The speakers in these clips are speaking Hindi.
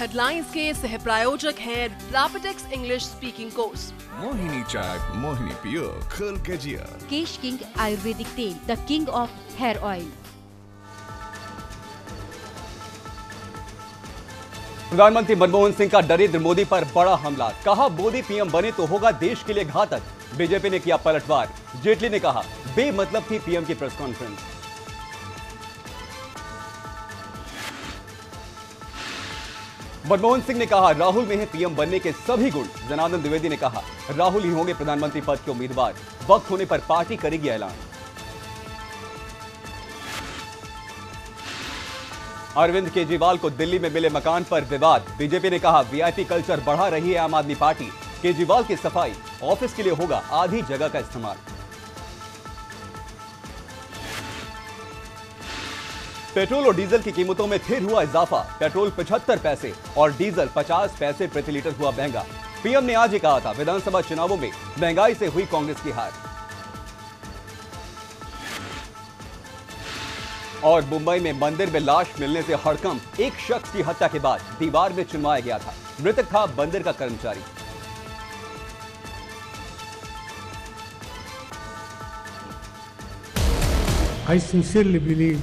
हेडलाइंस के सह प्रायोजक हैं Rapidex English speaking course. Mohini चाय, मोहिनी पियो, खल गजिया। केश किंग आयुर्वेदिक तेल, the king of hair oil. प्रधानमंत्री मनमोहन सिंह का नरेंद्र मोदी पर बड़ा हमला, कहा मोदी पीएम बने तो होगा देश के लिए घातक। बीजेपी ने किया पलटवार, जेटली ने कहा बेमतलब थी पीएम की प्रेस कॉन्फ्रेंस। मनमोहन सिंह ने कहा राहुल में है पीएम बनने के सभी गुण। जनार्दन द्विवेदी ने कहा राहुल ही होंगे प्रधानमंत्री पद के उम्मीदवार, वक्त होने पर पार्टी करेगी ऐलान। अरविंद केजरीवाल को दिल्ली में मिले मकान पर विवाद, बीजेपी ने कहा वीआईपी कल्चर बढ़ा रही है आम आदमी पार्टी। केजरीवाल की सफाई, ऑफिस के लिए होगा आधी जगह का इस्तेमाल। पेट्रोल और डीजल की कीमतों में फिर हुआ इजाफा, पेट्रोल 75 पैसे और डीजल 50 पैसे प्रति लीटर हुआ महंगा। पीएम ने आज ही कहा था विधानसभा चुनावों में महंगाई से हुई कांग्रेस की हार। और मुंबई में मंदिर में लाश मिलने से हड़कंप, एक शख्स की हत्या के बाद दीवार में चुनवाया गया था। मृतक था मंदिर का कर्मचारी। I sincerely believe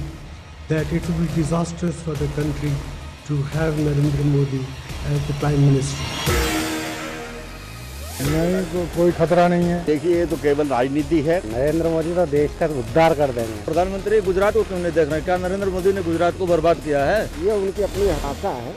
that it will be disastrous for the country to have Narendra Modi as the Prime Minister. नहीं, कोई खतरा नहीं है। देखिए ये तो केवल राजनीति है। नरेंद्र मोदी तो देश का उद्धार कर देंगे। प्रधानमंत्री गुजरात को क्यों नहीं देख रहे? क्या नरेंद्र मोदी ने गुजरात को बर्बाद किया है? ये उनकी अपनी आशा है।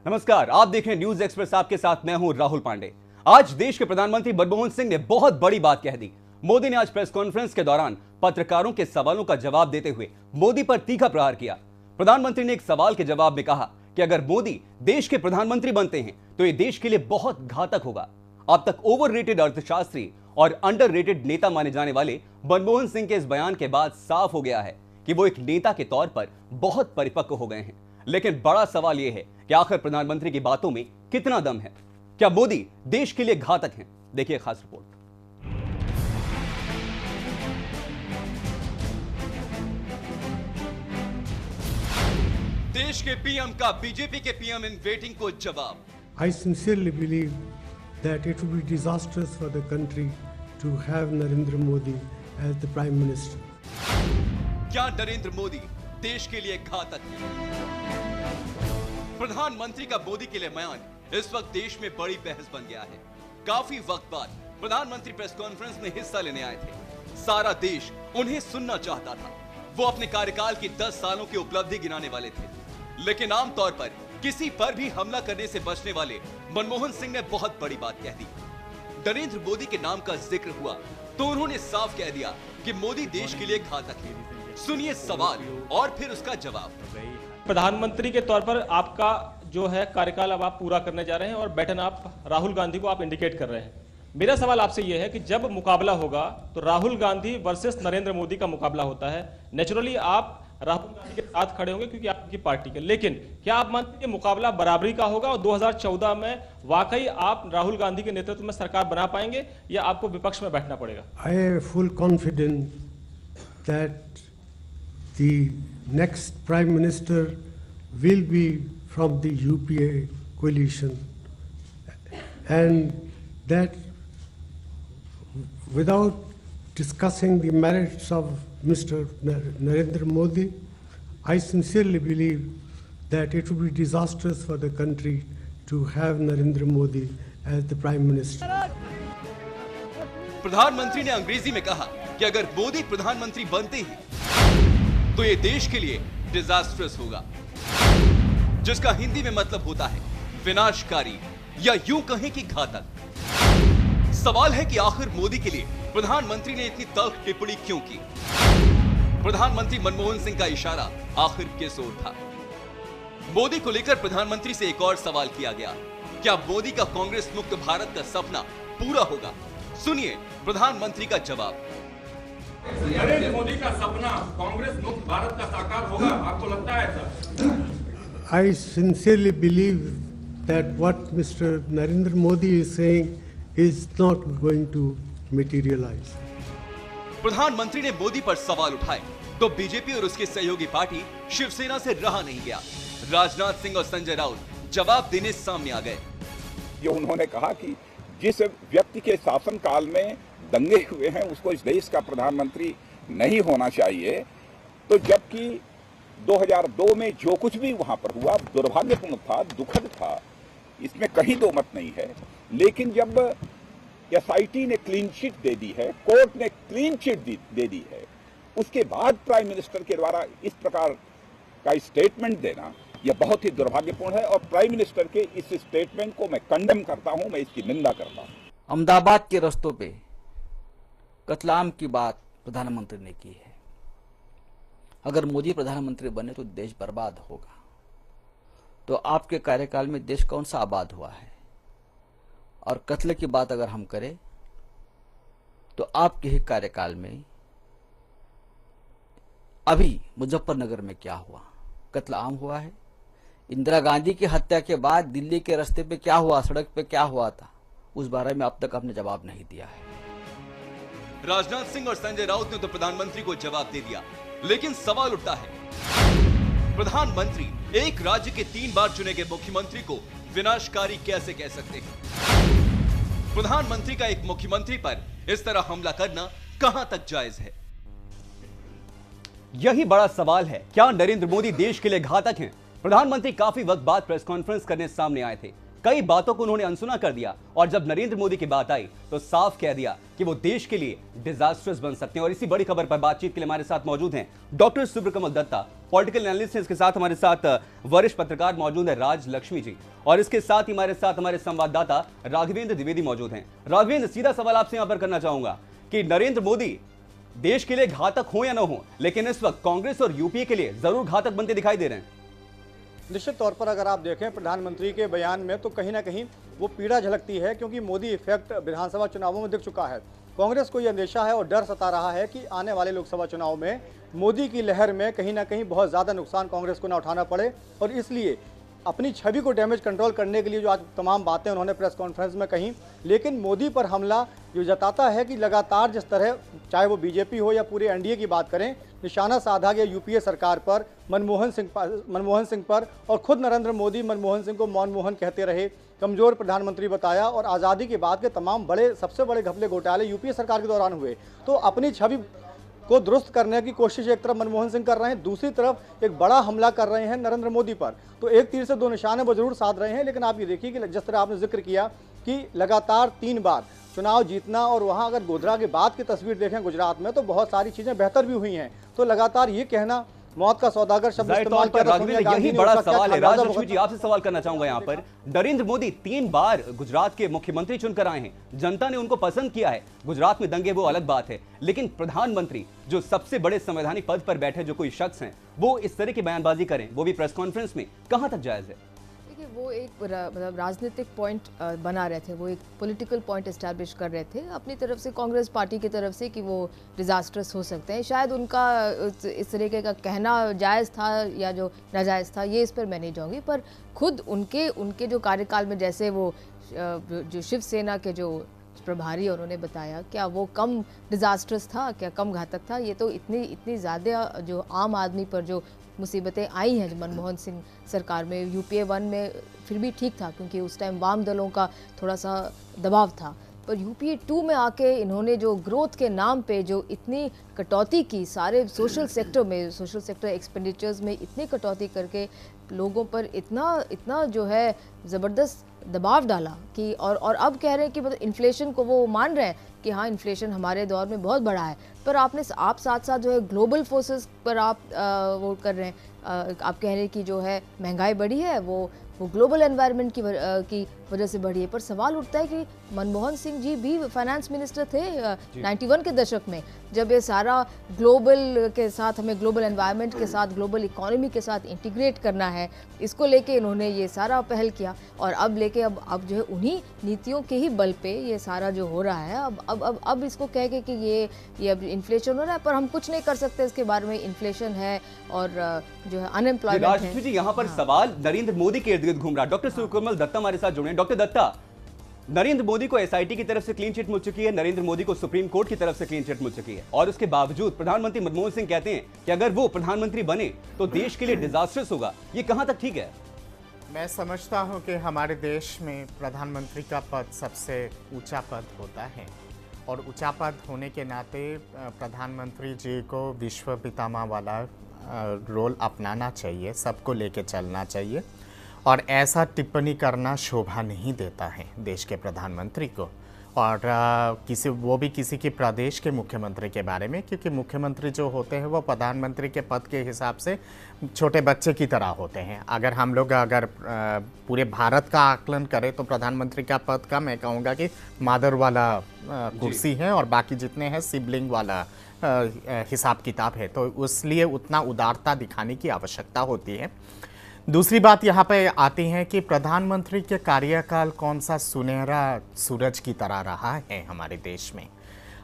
नमस्कार, आप देख रहे हैं न्यूज एक्सप्रेस, आपके साथ मैं हूं राहुल पांडे। आज देश के प्रधानमंत्री मनमोहन सिंह ने बहुत बड़ी बात कह दी। मोदी ने आज प्रेस कॉन्फ्रेंस के दौरान पत्रकारों के सवालों का जवाब देते हुए मोदी पर तीखा प्रहार किया। प्रधानमंत्री ने एक सवाल के जवाब में कहा कि अगर मोदी देश के प्रधानमंत्री बनते हैं तो यह देश के लिए बहुत घातक होगा। अब तक ओवररेटेड अर्थशास्त्री और अंडररेटेड नेता माने जाने वाले मनमोहन सिंह के इस बयान के बाद साफ हो गया है कि वो एक नेता के तौर पर बहुत परिपक्व हो गए हैं। लेकिन बड़ा सवाल यह है कि आखिर प्रधानमंत्री की बातों में कितना दम है? क्या मोदी देश के लिए घातक हैं? देखिए खास रिपोर्ट। देश के पीएम का बीजेपी के पीएम इन वेटिंग को जवाब। I sincerely believe that it will be disastrous for the country to have Narendra Modi as the Prime Minister. क्या नरेंद्र मोदी देश के लिए घातक है? प्रधानमंत्री का मोदी के लिए बयान इस वक्त देश में बड़ी बहस बन गया है। काफी वक्त बाद प्रधानमंत्री प्रेस कॉन्फ्रेंस में हिस्सा लेने आए थे। सारा देश उन्हें सुनना चाहता था। वो अपने कार्यकाल की 10 सालों की उपलब्धि गिनाने वाले थे, लेकिन आमतौर पर किसी पर भी हमला करने से बचने वाले मनमोहन सिंह ने बहुत बड़ी बात कह दी। नरेंद्र मोदी के नाम का जिक्र हुआ तो उन्होंने साफ कह दिया कि मोदी देश के लिए घातक है। सुनिए सवाल और फिर उसका जवाब। प्रधानमंत्री के तौर पर आपका जो है कार्यकाल अब आप पूरा करने जा रहे हैं और बैठन आप राहुल गांधी को आप इंडिकेट कर रहे हैं। मेरा सवाल आपसे यह है कि जब मुकाबला होगा तो राहुल गांधी वर्सेस नरेंद्र मोदी का मुकाबला होता है। नेचुरली आप राहुल गांधी के साथ खड़े होंगे क्योंकि आपकी पार्टी के, लेकिन क्या आप मानते हैं कि मुकाबला बराबरी का होगा और 2014 में वाकई आप राहुल गांधी के नेतृत्व में सरकार बना पाएंगे या आपको विपक्ष में बैठना पड़ेगा? I am full confident that the next Prime Minister will be from the UPA coalition, and that without discussing the merits of Mr. Narendra Modi, I sincerely believe that it will be disastrous for the country to have Narendra Modi as the Prime Minister. प्रधानमंत्री ने अंग्रेजी में कहा कि अगर मोदी प्रधानमंत्री बनते हैं तो ये देश के लिए डिजास्ट्रस होगा, जिसका हिंदी में मतलब होता है विनाशकारी या यूं कहें कि घातक। सवाल है कि आखिर मोदी के लिए प्रधानमंत्री ने इतनी तल्ख टिप्पणी क्यों की? प्रधानमंत्री मनमोहन सिंह का इशारा आखिर किस ओर था? मोदी को लेकर प्रधानमंत्री से एक और सवाल किया गया, क्या मोदी का कांग्रेस मुक्त भारत का सपना पूरा होगा? सुनिए प्रधानमंत्री का जवाब। नरेंद्र मोदी का सपना कांग्रेस मुक्त भारत का साकार होगा, आपको लगता है ऐसा? I sincerely believe that what Mr. Narendra Modi is saying is not going to materialize. प्रधानमंत्री ने मोदी पर सवाल उठाए तो बीजेपी और उसकी सहयोगी पार्टी शिवसेना से रहा नहीं गया। राजनाथ सिंह और संजय राउत जवाब देने सामने आ गए। जो उन्होंने कहा कि जिस व्यक्ति के शासनकाल में दंगे हुए हैं उसको इस देश का प्रधानमंत्री नहीं होना चाहिए, तो जबकि 2002 में जो कुछ भी वहां पर हुआ दुर्भाग्यपूर्ण था, दुखद था, इसमें कहीं दो मत नहीं है। लेकिन जब एसआईटी ने क्लीन चिट दे दी है, कोर्ट ने क्लीन चिट दे दी है, उसके बाद प्राइम मिनिस्टर के द्वारा इस प्रकार का स्टेटमेंट देना यह बहुत ही दुर्भाग्यपूर्ण है और प्राइम मिनिस्टर के इस स्टेटमेंट को मैं कंडेम करता हूं, मैं इसकी निंदा करता हूं। अहमदाबाद के रास्तों पे कतलाम की बात प्रधानमंत्री ने की है। अगर मोदी प्रधानमंत्री बने तो देश बर्बाद होगा। तो आपके कार्यकाल में देश कौन सा आबाद हुआ है? और कत्ल की बात अगर हम करें तो आपके ही कार्यकाल में अभी मुजफ्फरनगर में क्या हुआ? कत्ल आम हुआ है। इंदिरा गांधी की हत्या के बाद दिल्ली के रास्ते पे क्या हुआ, सड़क पे क्या हुआ था, उस बारे में अब तक आपने जवाब नहीं दिया है। राजनाथ सिंह और संजय राउत ने तो प्रधानमंत्री को जवाब दे दिया, लेकिन सवाल उठता है, प्रधानमंत्री एक राज्य के 3 बार चुने गए मुख्यमंत्री को विनाशकारी कैसे कह सकते हैं? प्रधानमंत्री का एक मुख्यमंत्री पर इस तरह हमला करना कहां तक जायज है? यही बड़ा सवाल है। क्या नरेंद्र मोदी देश के लिए घातक हैं? प्रधानमंत्री काफी वक्त बाद प्रेस कॉन्फ्रेंस करने सामने आए थे। कई बातों को उन्होंने अनसुना कर दिया और जब नरेंद्र मोदी की बात आई तो साफ कह दिया कि वो देश के लिए डिजास्टर्स बन सकते हैं। और इसी बड़ी खबर पर बातचीत के लिए हमारे साथ मौजूद हैं डॉक्टर सुब्रकमल दत्ता, पॉलिटिकल एनालिस्ट हैं। इसके साथ हमारे साथ वरिष्ठ पत्रकार मौजूद है राज लक्ष्मी जी, और इसके साथ ही हमारे साथ हमारे संवाददाता राघवेंद्र द्विवेदी मौजूद हैं। राघवेंद्र, सीधा सवाल आपसे यहां पर करना चाहूंगा कि नरेंद्र मोदी देश के लिए घातक हो या ना हो, लेकिन इस वक्त कांग्रेस और यूपीए के लिए जरूर घातक बनते दिखाई दे रहे हैं। निश्चित तौर पर अगर आप देखें प्रधानमंत्री के बयान में तो कहीं ना कहीं वो पीड़ा झलकती है, क्योंकि मोदी इफेक्ट विधानसभा चुनावों में दिख चुका है। कांग्रेस को यह अंदेशा है और डर सता रहा है कि आने वाले लोकसभा चुनाव में मोदी की लहर में कहीं ना कहीं बहुत ज़्यादा नुकसान कांग्रेस को ना उठाना पड़े, और इसलिए अपनी छवि को डैमेज कंट्रोल करने के लिए जो आज तमाम बातें उन्होंने प्रेस कॉन्फ्रेंस में कही। लेकिन मोदी पर हमला जो जताता है कि लगातार जिस तरह चाहे वो बीजेपी हो या पूरे एनडीए की बात करें, निशाना साधा गया यूपीए सरकार पर, मनमोहन सिंह पर, और खुद नरेंद्र मोदी मनमोहन सिंह को मनमोहन कहते रहे, कमजोर प्रधानमंत्री बताया, और आज़ादी के बाद के तमाम सबसे बड़े घपले घोटाले यूपीए सरकार के दौरान हुए। तो अपनी छवि को दुरुस्त करने की कोशिश एक तरफ मनमोहन सिंह कर रहे हैं, दूसरी तरफ एक बड़ा हमला कर रहे हैं नरेंद्र मोदी पर। तो एक तीर से 2 निशाने वो जरूर साध रहे हैं। लेकिन आप ये देखिए कि जिस तरह आपने जिक्र किया कि लगातार 3 बार चुनाव जीतना, और वहाँ अगर गोधरा के बाद की तस्वीर देखें गुजरात में तो बहुत सारी चीज़ें बेहतर भी हुई हैं। तो लगातार ये कहना मौत का सौदागर शब्द इस्तेमाल किया था। यही बड़ा सवाल है। राज लक्ष्मी जी, आपसे सवाल करना चाहूंगा यहाँ पर, नरेंद्र मोदी 3 बार गुजरात के मुख्यमंत्री चुनकर आए हैं, जनता ने उनको पसंद किया है। गुजरात में दंगे वो अलग बात है, लेकिन प्रधानमंत्री जो सबसे बड़े संवैधानिक पद पर बैठे जो कोई शख्स हैं, वो इस तरह की बयानबाजी करें, वो भी प्रेस कॉन्फ्रेंस में, कहां तक जायज है? वो एक मतलब राजनीतिक पॉइंट बना रहे थे, वो एक पॉलिटिकल पॉइंट एस्टैब्लिश कर रहे थे अपनी तरफ से, कांग्रेस पार्टी की तरफ से, कि वो डिजास्टर्स हो सकते हैं। शायद उनका इस तरीके का कहना जायज़ था या जो नाजायज़ था, ये इस पर मैं नहीं जाऊंगी। पर खुद उनके जो कार्यकाल में, जैसे वो जो शिवसेना के जो प्रभारी उन्होंने बताया, क्या वो कम डिजास्टर्स था, क्या कम घातक था? ये तो इतनी ज़्यादा जो आम आदमी पर जो मुसीबतें आई हैं, जो मनमोहन सिंह सरकार में, यूपीए 1 में फिर भी ठीक था क्योंकि उस टाइम वाम दलों का थोड़ा सा दबाव था, पर यूपीए 2 में आके इन्होंने जो ग्रोथ के नाम पे जो इतनी कटौती की, सारे सोशल सेक्टर एक्सपेंडिचर्स में इतनी कटौती करके लोगों पर इतना जो है ज़बरदस्त दबाव डाला कि और अब कह रहे हैं कि मतलब इन्फ्लेशन को वो मान रहे हैं कि हाँ इन्फ्लेशन हमारे दौर में बहुत बड़ा है, पर आप साथ साथ जो है ग्लोबल फोर्सेस पर आप वो कर रहे हैं, आप कह रहे हैं कि जो है महंगाई बढ़ी है वो ग्लोबल एनवायरनमेंट की वजह से बढ़ी है। पर सवाल उठता है कि मनमोहन सिंह जी भी फाइनेंस मिनिस्टर थे 91 के दशक में, जब ये सारा ग्लोबल के साथ, हमें ग्लोबल एनवायरनमेंट के साथ, ग्लोबल इकोनॉमी के साथ इंटीग्रेट करना है, इसको लेके इन्होंने ये सारा पहल किया, और अब अब जो है उन्हीं नीतियों के ही बल पे ये सारा जो हो रहा है। अब इसको कह के कि ये अब इन्फ्लेशन हो रहा है, पर हम कुछ नहीं कर सकते इसके बारे में, इन्फ्लेशन है और जो है अनएम्प्लॉयमेंट है। जी, यहाँ पर सवाल नरेंद्र मोदी के इर्द गिर्द घूम रहा है। डॉक्टर सुब्रकमल दत्ता हमारे साथ जुड़े हैं। डॉक्टर दत्ता, नरेंद्र मोदी को एसआईटी की तरफ से क्लीन चिट मिल चुकी है, नरेंद्र मोदी को सुप्रीम कोर्ट की तरफ से क्लीन चिट मिल चुकी है, और उसके बावजूद प्रधानमंत्री मनमोहन सिंह कहते हैं कि अगर वो प्रधानमंत्री बने तो देश के लिए डिजास्टर्स होगा। ये कहां तक ठीक है? मैं समझता हूं कि हमारे देश में प्रधानमंत्री का पद सबसे ऊंचा पद होता है, और ऊंचा पद होने के नाते प्रधानमंत्री जी को विश्व पितामह वाला रोल अपनाना चाहिए, सबको लेके चलना चाहिए, और ऐसा टिप्पणी करना शोभा नहीं देता है देश के प्रधानमंत्री को, और वो भी किसी के प्रदेश के मुख्यमंत्री के बारे में, क्योंकि मुख्यमंत्री जो होते हैं वो प्रधानमंत्री के पद के हिसाब से छोटे बच्चे की तरह होते हैं। अगर हम लोग पूरे भारत का आकलन करें तो प्रधानमंत्री का पद का मैं कहूँगा कि मादर वाला कुर्सी है, और बाकी जितने हैं सिबलिंग वाला हिसाब किताब है, तो इसलिए उतना उदारता दिखाने की आवश्यकता होती है। दूसरी बात यहाँ पे आती है कि प्रधानमंत्री के कार्यकाल कौन सा सुनहरा सूरज की तरह रहा है हमारे देश में।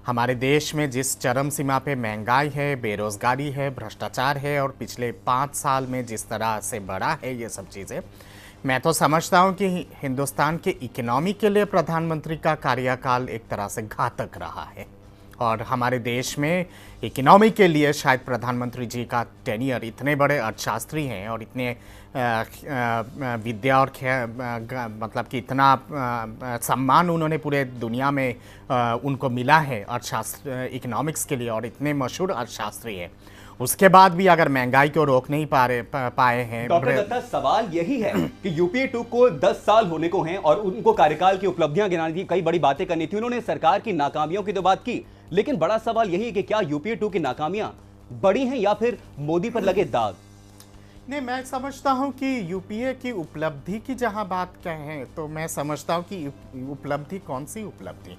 हमारे देश में जिस चरम सीमा पे महंगाई है, बेरोजगारी है, भ्रष्टाचार है, और पिछले 5 साल में जिस तरह से बढ़ा है ये सब चीज़ें, मैं तो समझता हूँ कि हिंदुस्तान के इकोनॉमी के लिए प्रधानमंत्री का कार्यकाल एक तरह से घातक रहा है, और हमारे देश में इकोनॉमी के लिए शायद प्रधानमंत्री जी का टेन्योर, इतने बड़े अर्थशास्त्री हैं और इतने विद्या और मतलब कि इतना सम्मान उन्होंने पूरे दुनिया में उनको मिला है अर्थशास्त्र इकोनॉमिक्स के लिए, और इतने मशहूर अर्थशास्त्री हैं, उसके बाद भी अगर महंगाई को रोक नहीं पाए हैं। डॉक्टर दत्ता, सवाल यही है कि यूपीए 2 को 10 साल होने को हैं और उनको कार्यकाल की उपलब्धियां गिनानी थी, कई बड़ी बातें करनी थी, उन्होंने सरकार की नाकामियों की तो बात की, लेकिन बड़ा सवाल यही है कि क्या यूपीए 2 की नाकामियां बड़ी हैं या फिर मोदी पर लगे दाग? नहीं, मैं समझता हूं कि यूपीए की उपलब्धि की जहां बात कहें तो मैं समझता हूं कि उपलब्धि कौन सी उपलब्धि,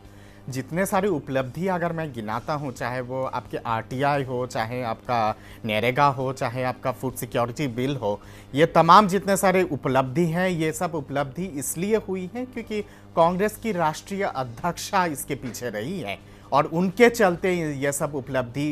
जितने सारी उपलब्धि अगर मैं गिनाता हूं, चाहे वो आपके आरटीआई हो, चाहे आपका नरेगा हो, चाहे आपका फूड सिक्योरिटी बिल हो, ये तमाम जितने सारे उपलब्धि हैं, ये सब उपलब्धि इसलिए हुई है क्योंकि कांग्रेस की राष्ट्रीय अध्यक्षा इसके पीछे रही है, और उनके चलते ये सब उपलब्धि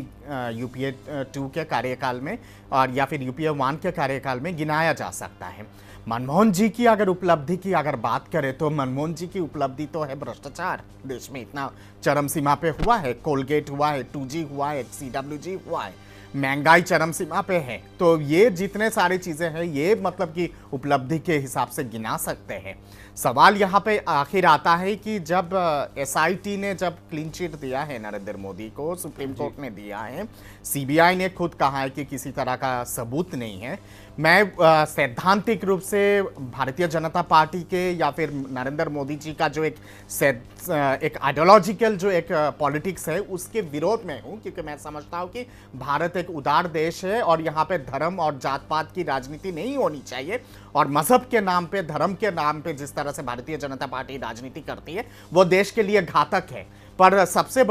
यूपीए 2 के कार्यकाल में और या फिर यूपीए 1 के कार्यकाल में गिनाया जा सकता है। मनमोहन जी की अगर उपलब्धि की अगर बात करें तो मनमोहन जी की उपलब्धि तो है भ्रष्टाचार, देश में इतना चरम सीमा पे हुआ है, कोलगेट हुआ है, 2G हुआ है, CWG हुआ है, महंगाई चरम सीमा पे है, तो ये जितने सारी चीज़ें हैं ये मतलब कि उपलब्धि के हिसाब से गिना सकते हैं। सवाल यहाँ पे आखिर आता है कि जब एसआईटी ने जब क्लीन चिट दिया है नरेंद्र मोदी को, सुप्रीम कोर्ट ने दिया है, सीबीआई ने खुद कहा है कि किसी तरह का सबूत नहीं है, मैं सैद्धांतिक रूप से भारतीय जनता पार्टी के या फिर नरेंद्र मोदी जी का जो एक आइडियोलॉजिकल जो एक पॉलिटिक्स है उसके विरोध में हूँ, क्योंकि मैं समझता हूँ कि भारत एक उदार देश है और यहाँ पे धर्म और जात पात की राजनीति नहीं होनी चाहिए, और मजहब के नाम पे, धर्म के नाम पे जिस तरह से भारतीय जनता पार्टी राजनीति करती है वो देश के लिए घातक है। पर सबसे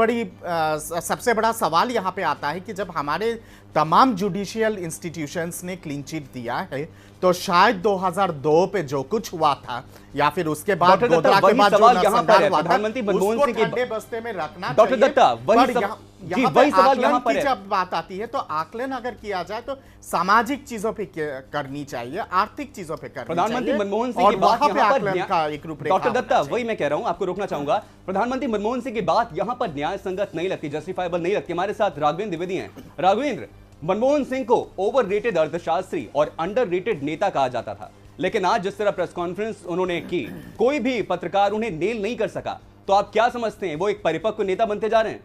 बड़ा सवाल यहाँ पे आता है कि जब हमारे तमाम जुडिशियल इंस्टीट्यूशंस ने क्लीन चिट दिया है तो शायद 2002 पे जो कुछ हुआ था या फिर उसके बाद गोधरा के बाद जो नरसंहार हुआ था उसको ठंडे बस्ते में रखना डॉक्टर दत्ता, वही सवाल यहाँ पर है। जब बात आती है तो आकलन अगर किया जाए तो सामाजिक चीजों पे करनी चाहिए, आर्थिक चीजों पे करनी चाहिए। प्रधानमंत्री मनमोहन सिंह की बात यहाँ पर, डॉक्टर दत्ता वही मैं कह रहा हूँ, आपको रोकना चाहूंगा। प्रधानमंत्री मनमोहन सिंह की बात यहाँ पर न्याय संगत नहीं लगती, जस्टिफाइबल नहीं लगती। हमारे साथ राघवेंद्र द्विवेदी हैं। राघवेंद्र, मनमोहन सिंह को ओवररेटेड अर्थशास्त्री और अंडररेटेड नेता कहा जाता था, लेकिन आज जिस तरह प्रेस कॉन्फ्रेंस उन्होंने की, कोई भी पत्रकार उन्हें नेल नहीं कर सका, तो आप क्या समझते हैं वो एक परिपक्व नेता बनते जा रहे हैं?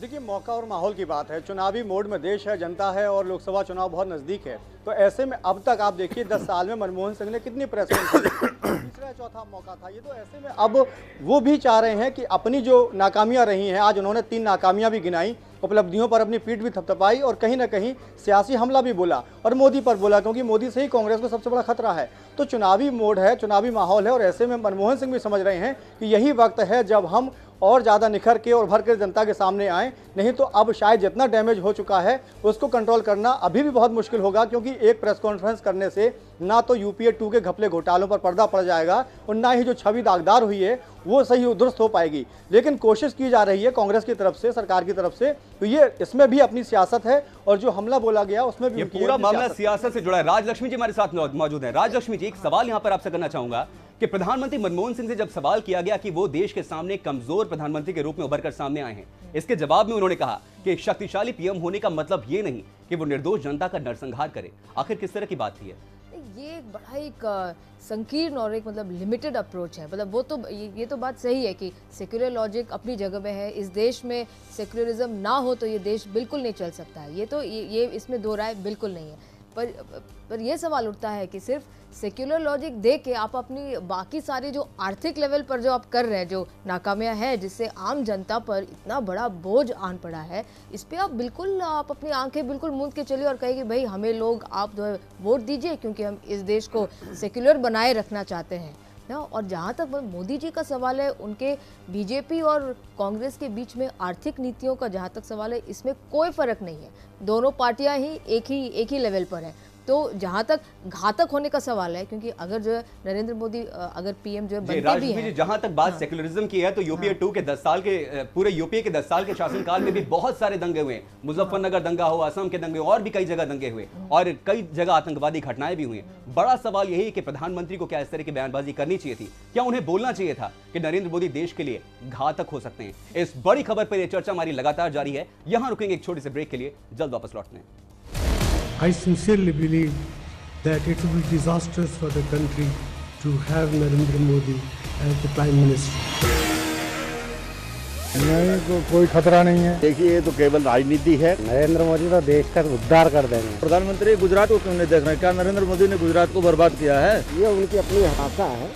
देखिए, मौका और माहौल की बात है, चुनावी मोड में देश है, जनता है और लोकसभा चुनाव बहुत नजदीक है, तो ऐसे में अब तक आप देखिए 10 साल में मनमोहन सिंह ने कितनी प्रेस कॉन्फ्रेंस, तीसरा चौथा मौका था ये, तो ऐसे में अब वो भी चाह रहे हैं कि अपनी जो नाकामियां रही हैं, आज उन्होंने 3 नाकामियां भी गिनाई, उपलब्धियों पर अपनी पीठ भी थपथपाई और कहीं ना कहीं सियासी हमला भी बोला और मोदी पर बोला, क्योंकि मोदी से ही कांग्रेस को सबसे बड़ा खतरा है। तो चुनावी मोड है, चुनावी माहौल है, और ऐसे में मनमोहन सिंह भी समझ रहे हैं कि यही वक्त है जब हम और ज़्यादा निखर के और भर के जनता के सामने आए, नहीं तो अब शायद जितना डैमेज हो चुका है उसको कंट्रोल करना अभी भी बहुत मुश्किल होगा, क्योंकि एक प्रेस कॉन्फ्रेंस करने से ना तो यूपीए 2 के घपले घोटालों पर पर्दा पड़ जाएगा और ना ही जो छवि दागदार हुई है वो सही दुरुस्त हो पाएगी। लेकिन कोशिश की जा रही है कांग्रेस की तरफ से, सरकार की तरफ से, तो ये इसमें भी अपनी सियासत है और जो हमला बोला गया उसमें भी ये पूरा मामला सियासत से जुड़ा है। राजलक्ष्मी जी हमारे साथ मौजूद है। राजलक्ष्मी जी, एक सवाल यहाँ पर आपसे करना चाहूंगा कि प्रधानमंत्री मनमोहन सिंह से जब सवाल किया गया कि वो देश के सामने कमजोर प्रधानमंत्री के रूप में उभरकर सामने आए हैं, इसके जवाब में उन्होंने कहा कि एक शक्तिशाली पीएम होने का मतलब ये नहीं कि वो निर्दोष जनता का नरसंहार करे। आखिर किस तरह की बात थी ये एक बड़ा एक संकीर्ण और एक मतलब लिमिटेड अप्रोच है। मतलब वो तो ये तो बात सही है कि सेक्युलर लॉजिक अपनी जगह पे है। इस देश में सेक्युलरिज्म ना हो तो ये देश बिल्कुल नहीं चल सकता है। ये तो ये इसमें दो राय बिल्कुल नहीं है। पर यह सवाल उठता है कि सिर्फ सेक्युलर लॉजिक दे के आप अपनी बाकी सारी जो आर्थिक लेवल पर जो आप कर रहे हैं, जो नाकामियां है, जिससे आम जनता पर इतना बड़ा बोझ आन पड़ा है, इस पे आप अपनी आंखें बिल्कुल मूंद के चलिए और कहें कि भाई हमें लोग आप जो है वोट दीजिए क्योंकि हम इस देश को सेक्युलर बनाए रखना चाहते हैं ना। और जहाँ तक मोदी जी का सवाल है, उनके बीजेपी और कांग्रेस के बीच में आर्थिक नीतियों का जहाँ तक सवाल है, इसमें कोई फर्क नहीं है। दोनों पार्टियां ही एक ही लेवल पर है। तो जहाँ तक घातक होने का सवाल है, क्योंकि अगर जो है नरेंद्र मोदी अगर पीएम जो है बनते भी हैं, जहाँ तक बात सेक्युलरिज्म की है तो यूपीए 2 के 10 साल के पूरे यूपीए के 10 साल के शासनकाल में भी बहुत सारे दंगे हुए। मुजफ्फरनगर दंगा हो, असम के दंगे और भी कई जगह दंगे हुए और कई जगह आतंकवादी घटनाएं भी हुई। बड़ा सवाल यही है कि प्रधानमंत्री को क्या इस तरह की बयानबाजी करनी चाहिए थी? क्या उन्हें बोलना चाहिए था कि नरेंद्र मोदी देश के लिए घातक हो सकते हैं? इस बड़ी खबर पर यह चर्चा हमारी लगातार जारी है। यहां रुकेंगे एक छोटे से ब्रेक के लिए, जल्द वापस लौटते हैं। I sincerely believe that it will be disastrous for the country to have Narendra Modi as the Prime Minister. नहीं तो कोई खतरा नहीं है। देखिए ये तो केवल राजनीति है। नरेंद्र मोदी तो देश का उद्धार कर देंगे। प्रधानमंत्री गुजरात को क्यों नहीं देख रहे? क्या नरेंद्र मोदी ने गुजरात को बर्बाद किया है? ये उनकी अपनी आशा है।